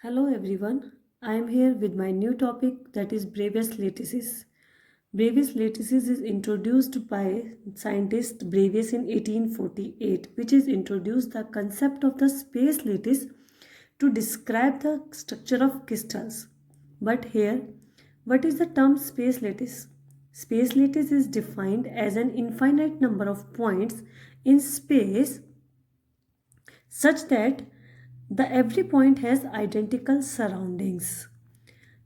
Hello everyone, I am here with my new topic that is Brevis lattices. Brevis lattices is introduced by scientist Brevis in 1848, which is introduced the concept of the space lattice to describe the structure of crystals. But here, what is the term space lattice? Space lattice is defined as an infinite number of points in space such that the every point has identical surroundings.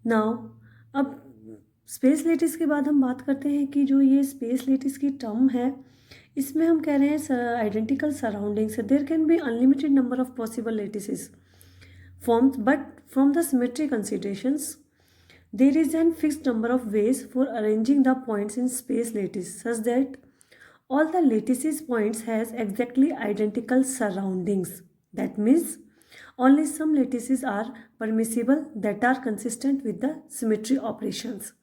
Now अब space lettuce के बाद हम बात करते हैं कि जो ये स्पेस लेटिस की टर्म है इसमें हम कह रहे हैं आइडेंटिकल सराउंडिंग्स है. There can be unlimited number of possible lattices forms, but from the symmetry considerations there is an fixed number of ways for arranging the points in space lattice such that all the lattices points has exactly identical surroundings. That means only some lattices are permissible that are consistent with the symmetry operations.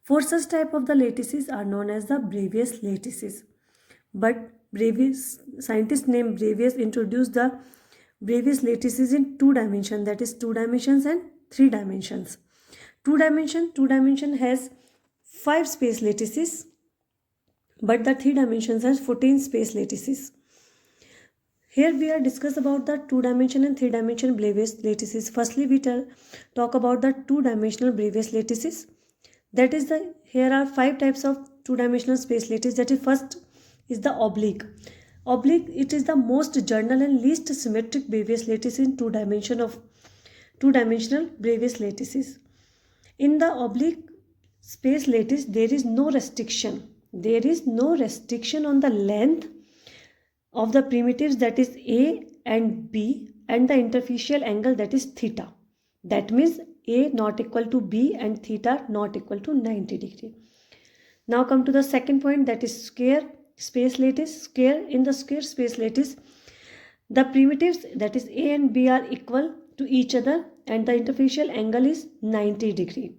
Four such type of the lattices are known as the Bravais lattices. But Bravais, scientist named Bravais introduced the Bravais lattices in two dimensions, that is 2 dimensions and 3 dimensions. Two dimension has 5 space lattices, but the 3 dimensions has 14 space lattices. Here we are discuss about the 2 dimension and 3 dimension Bravais lattices. Firstly, we talk about the 2 dimensional Bravais lattices. That is the here are 5 types of 2 dimensional space lattice. That is first is the oblique. Oblique, it is the most general and least symmetric Bravais lattice in 2 dimensional Bravais lattices. In the oblique space lattice, there is no restriction. There is no restriction on the length of the primitives, that is A and B, and the interfacial angle, that is theta. That means A not equal to B and theta not equal to 90 degree. Now come to the second point, that is square space lattice. In the square space lattice, the primitives, that is A and B, are equal to each other and the interfacial angle is 90 degree.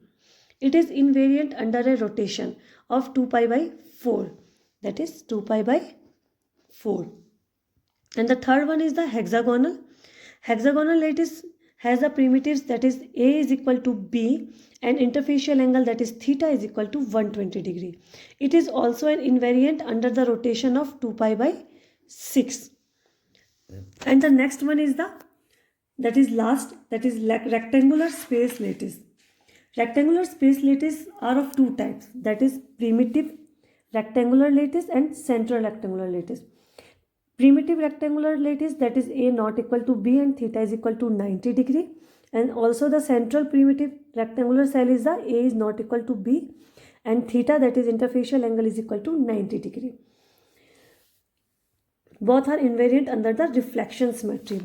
It is invariant under a rotation of 2 pi by 4, that is 2 pi by 4. And the third one is the hexagonal. Hexagonal lattice has the primitives, that is A is equal to B and interfacial angle, that is theta, is equal to 120 degree. It is also an invariant under the rotation of 2 pi by 6. And the next one is that is rectangular space lattice. Rectangular space lattice are of two types, that is primitive rectangular lattice and central rectangular lattice. Primitive rectangular lattice, that is A not equal to B and theta is equal to 90 degree. And also the central primitive rectangular cell is the A is not equal to B and theta, that is interfacial angle, is equal to 90 degree. Both are invariant under the reflection symmetry.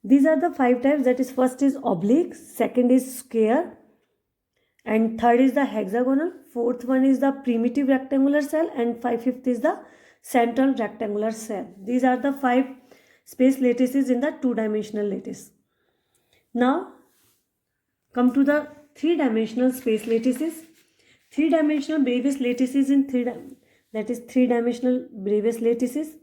These are the 5 types, that is first is oblique, second is square, and third is the hexagonal, fourth one is the primitive rectangular cell, and fifth is the central rectangular cell. These are the 5 space lattices in the 2-dimensional lattice. Now come to the 3-dimensional space lattices. 3-dimensional Bravais lattices in 3-dimensional Bravais lattices.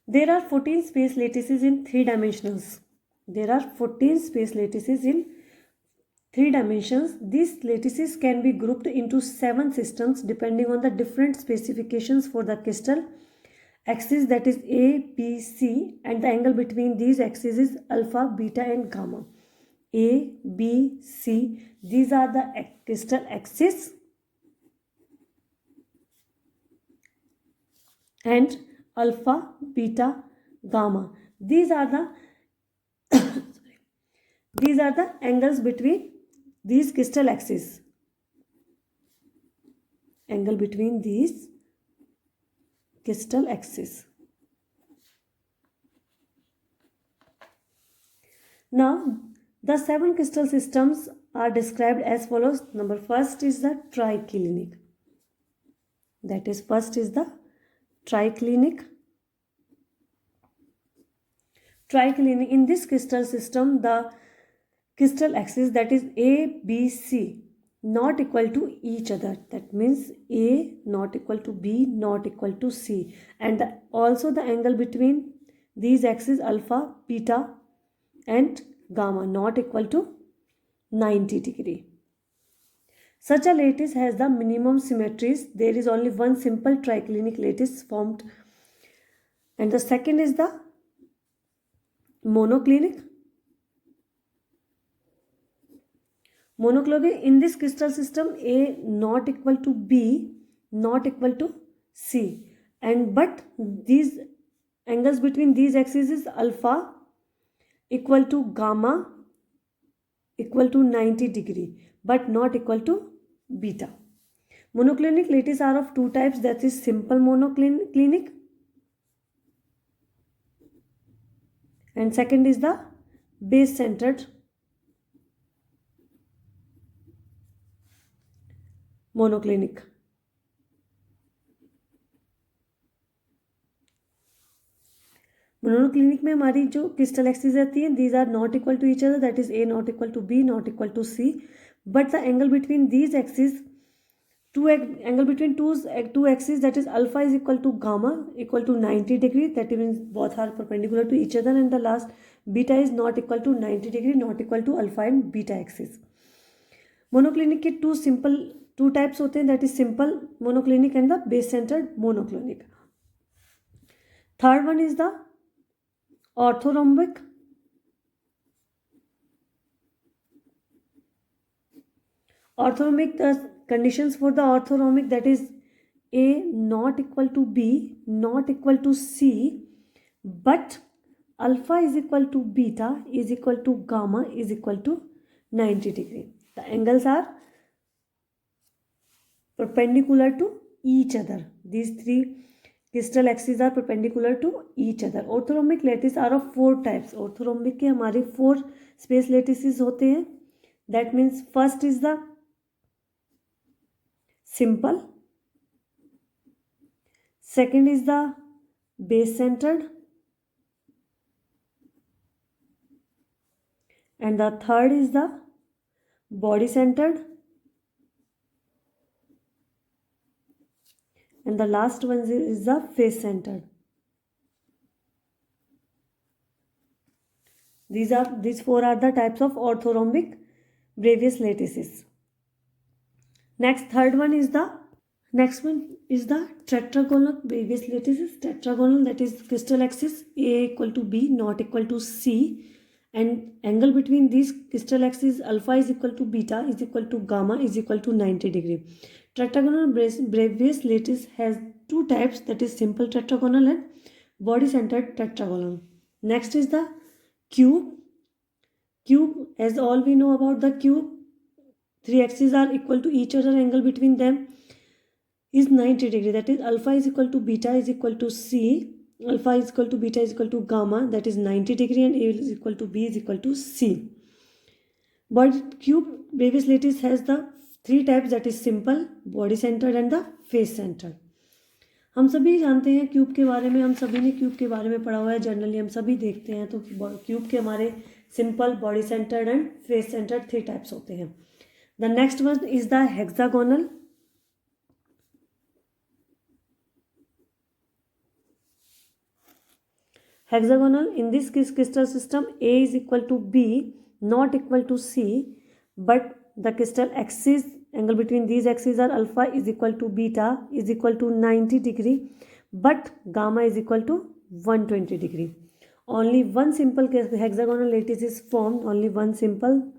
There are 14 space lattices in 3 dimensions. There are 14 space lattices in 3 dimensions. These lattices can be grouped into 7 systems depending on the different specifications for the crystal axis, that is A, B, C, and the angle between these axes is alpha, beta, and gamma. A, B, C, these are the crystal axis, and alpha, beta, gamma, these are the angles between these crystal axes. Angle between these crystal axes. Now the 7 crystal systems are described as follows. Number first is the triclinic. That is first is the triclinic. Triclinic, in this crystal system, the crystal axis, that is A, B, C, not equal to each other. That means A not equal to B not equal to C, and also the angle between these axes alpha, beta and gamma not equal to 90 degree. Such a lattice has the minimum symmetries. There is only one simple triclinic lattice formed, and the second is the monoclinic. Monoclinic, in this crystal system, A not equal to B not equal to C, and but these angles between these axes is alpha equal to gamma equal to 90 degree, but not equal to beta. Monoclinic lattice are of two types, that is simple monoclinic, and second is the base centered monoclinic. Monoclinic में हमारी जो crystal axis रहती है, these are not equal to each other, that is A not equal to B not equal to C, but the angle between these axes, angle between two axes, that is alpha is equal to gamma equal to 90 degree, that means both are perpendicular to each other, and the last beta is not equal to 90 degree, not equal to alpha and beta axis. Monoclinic के two types होते हैं, that is simple monoclinic and the base centred monoclinic. Third one is the orthorhombic. Orthorhombic, the conditions for the orthorhombic, that is A not equal to B not equal to C, but alpha is equal to beta is equal to gamma is equal to 90 degree. The angles are perpendicular to each other. These three crystal axes are perpendicular to each other. Orthorhombic lattice are of four types. Orthorhombic के हमारे four space lattices होते हैं. That means first is the simple, second is the base centered, and the third is the body centered, and the last one is the face centered. These four are the types of orthorhombic Bravais lattices. Next one is the tetragonal Bravais lattices. Tetragonal, that is crystal axis A equal to B not equal to C, and angle between these crystal axes alpha is equal to beta is equal to gamma is equal to 90 degree. Tetragonal Bravais lattice has two types, that is simple tetragonal and body centered tetragonal. Next is the cube. Cube, as all we know about the cube, three axes are equal to each other, angle between them is 90 degree, that is alpha is equal to beta is equal to C, alpha is equal to beta is equal to gamma, that is 90 degree, and A is equal to B is equal to C. But cube Bravais lattice has the three types, that is simple, body centered and the face centered. हम सभी जानते हैं cube के बारे में, हम सभी ने क्यूब के बारे में पढ़ा हुआ है, जनरली हम सभी देखते हैं. तो क्यूब के हमारे simple, body centred and face centred three types होते हैं. The next one is the hexagonal. Hexagonal, in this crystal system A is equal to B not equal to C, but the crystal axis, angle between these axes are alpha is equal to beta is equal to 90 degree, but gamma is equal to 120 degree. Only one simple hexagonal lattice is formed, only one simple,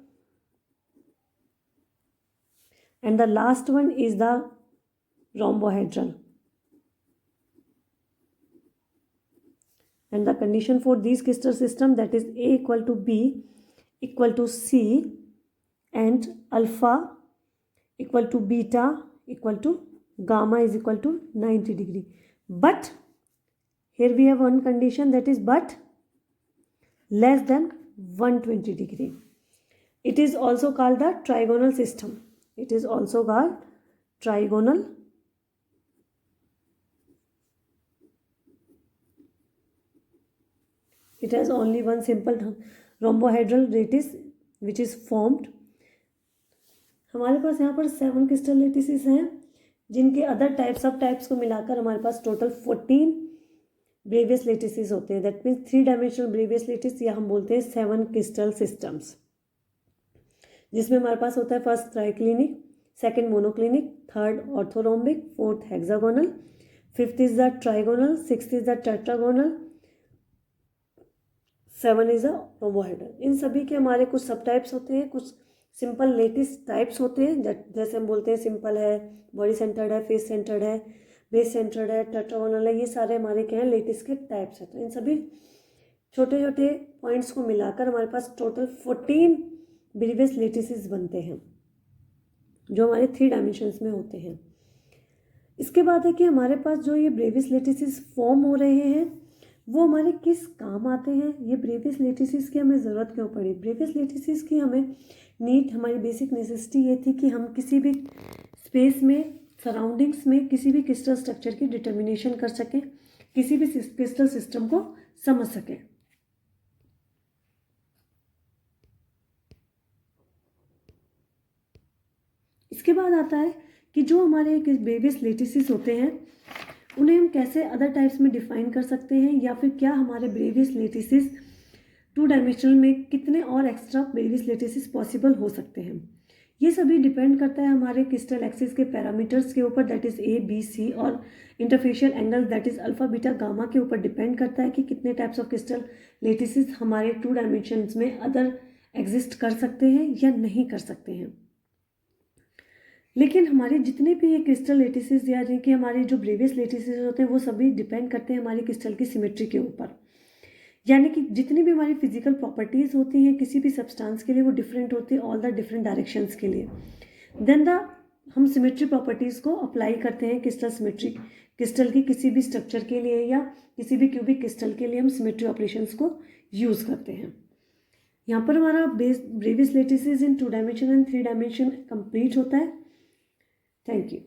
and the last one is the rhombohedral. And the condition for these crystal system, that is A equal to B equal to C and alpha equal to beta equal to gamma is equal to 90 degree. But here we have one condition, that is but less than 120 degree. It is also called the trigonal system. It is also called trigonal. It has only one simple rhombohedral lattice which is formed. हमारे पास यहाँ पर 7 crystal लेटिसेस हैं, जिनके other types सब types को मिलाकर हमारे पास total 14 Bravais लेटिसेस होते हैं। That means 3 dimensional Bravais lettuce, या हम बोलते हैं 7 क्रिस्टल सिस्टम्स, जिसमें हमारे पास होता है first triclinic, second monoclinic, third orthorhombic, fourth hexagonal, fifth is the trigonal, sixth is the tetragonal, 7 is a rhombohedral. इन सभी के हमारे कुछ सब टाइप्स होते हैं, कुछ सिंपल लेटिस टाइप्स होते हैं, जैसे हम बोलते हैं सिंपल है, बॉडी सेंटर्ड है, फेस सेंटर्ड है, बेस सेंटर्ड है, टेट्रागोनल है। ये सारे हमारे क्या हैं, लेटिस के टाइप्स हैं। तो इन सभी छोटे छोटे पॉइंट्स को मिलाकर हमारे पास टोटल 14 ब्रेवियस लेटिसेस बनते हैं, जो हमारे 3 डायमेंशंस में होते हैं। इसके बाद है कि हमारे पास जो ये ब्रेवियस लेटिसेस फॉर्म हो रहे हैं वो हमारे किस काम आते हैं। ये ब्रेवियस लेटिसेस की हमें ज़रूरत क्यों पड़ी? ब्रेवियस लेटिसेस की हमें नीड, हमारी बेसिक नेसेसिटी ये थी कि हम किसी भी स्पेस में, सराउंडिंग्स में किसी भी क्रिस्टल स्ट्रक्चर की डिटर्मिनेशन कर सकें, किसी भी क्रिस्टल सिस्टम को समझ सकें। इसके बाद आता है कि जो हमारे ब्रेवियस लेटिसेस होते हैं उन्हें हम कैसे अदर टाइप्स में डिफाइन कर सकते हैं, या फिर क्या हमारे ब्रेवियस लेटिसेस 2 डायमेंशनल में कितने और एक्स्ट्रा ब्रेवियस लेटिसेस पॉसिबल हो सकते हैं। ये सभी डिपेंड करता है हमारे क्रिस्टल एक्सिस के पैरामीटर्स के ऊपर, that is A B C, और interfacial angle that is alpha beta gamma के ऊपर डिपेंड करता है कि कितने टाइप्स ऑफ क्रिस्टल लेटिसेस हमारे 2 डायमेंशंस में अदर एग्जिस्ट कर सकते हैं या नहीं कर सकते हैं। लेकिन हमारे जितने भी ये क्रिस्टल लेटिसेस या कि हमारे जो ब्रेवियस लेटिसेस होते हैं वो सभी डिपेंड करते हैं हमारी क्रिस्टल की सिमेट्री के ऊपर। यानी कि जितनी भी हमारी फिजिकल प्रॉपर्टीज़ होती हैं किसी भी सब्सटेंस के लिए वो डिफरेंट होती है ऑल द डिफरेंट डायरेक्शंस के लिए। देन हम सिमेट्री प्रॉपर्टीज़ को अप्लाई करते हैं क्रिस्टल की किसी भी स्ट्रक्चर के लिए या किसी भी क्यूबिक क्रिस्टल के लिए हम सिमेट्री ऑपरेशंस को यूज़ करते हैं। यहाँ पर हमारा Bravais लेटिसेस in 2 dimension and 3 dimension complete होता है। Thank you.